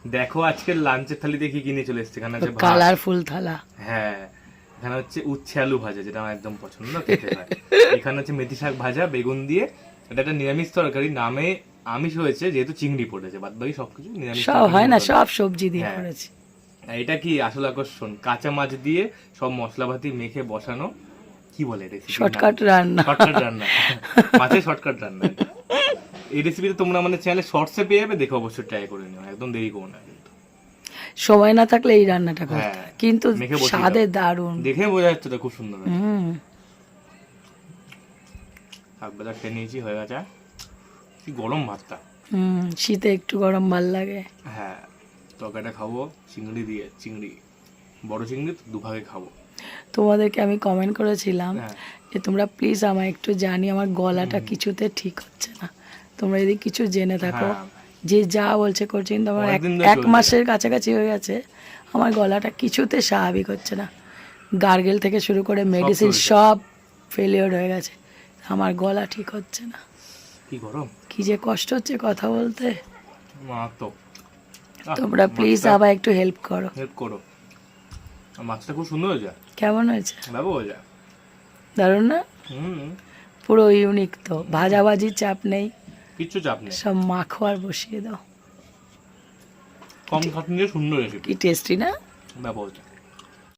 দেখো আজকে লাঞ্চের থালিতে কি কিনে চলে এসেছে। এখানে আছে ভাত, কালারফুল থালা। হ্যাঁ এখানে হচ্ছে উচ্ছে আলু ভাজা, যেটা আমার একদম পছন্দ খেতে হয়। এখানে হচ্ছে মেথি শাক ভাজা বেগুন দিয়ে, এটা একটা নিরামিষ তরকারি, নামে আমিষ হয়েছে যেহেতু চিংড়ি পড়েছে, বাদ বাকি সবকিছু নিরামিষ সব তরকারি হয় না, মতো। সব সবজি দিয়ে হ্যাঁ। করেছি। আর এটা কি আসল আকর্ষণ, কাঁচা মাছ দিয়ে সব মশলাপাতি মেখে বসানো, কি বলে রেসিপি, শর্টকাট রান্না। শর্টকাট রান্না, মাছের শর্টকাট রান্না এটা। এই রেসিপিটা তোমরা আমাদের চ্যানেলে শর্টসে পেয়ে যাবে, দেখো অবশ্যই ট্রাই করে নিও, একদম দেরি করো না কিন্তু। সময় না থাকলে এই রান্নাটা করতে হ্যাঁ, হয়, কিন্তু মেখে বসিয়ে স্বাদে দাও। দারুণ। দেখে বোঝা যাচ্ছে তো খুব সুন্দর হয়েছে। হুম। শাক ভাজা খেয়ে নিয়েছি, হয়ে গেছে। কি গরম ভাতটা। শীতে একটু গরম ভাল লাগে। হ্যাঁ, তরকারিটা খাবো চিংড়ি দিয়ে, চিংড়ি বড় চিংড়ি তো দুভাগে খাবো। তোমাদেরকে আমি কমেন্ট করেছিলাম হ্যাঁ। যে তোমরা প্লিজ আমায় একটু জানি, আমার গলাটা কিছুতে ঠিক হচ্ছে না। তোমরা যদি কিছু জেনে থাকো, হ্যাঁ। যে যা বলছে করছে, কিন্তু আমার অনেকদিন ধরে এক চলছে। মাসের কাছাকাছি হয়ে গেছে, আমার গলাটা কিছুতে স্বাভাবিক হচ্ছে না। গার্গেল থেকে শুরু করে মেডিসিন চলছে। সব ফেলিওর হয়ে গেছে, আমার গলা ঠিক হচ্ছে না। কি গরম, কি যে কষ্ট হচ্ছে কথা বলতে। মারাত্মক। তোমরা প্লিজ আবার একটু হেল্প করো। হেল্প করো। আর মাছটা খুব সুন্দর হয়েছে, কেমন হয়েছে? ভালো হয়েছে। দারুণ না? হুম, পুরো ইউনিক তো, ভাজাভাজি চাপ নেই, কিচ্ছু চাপ নেই, সব মাখো আর বসিয়ে দাও। কম খাটনি দিয়ে সুন্দর রেসিপি, কি টেস্টি না? ব্যাপার হচ্ছে।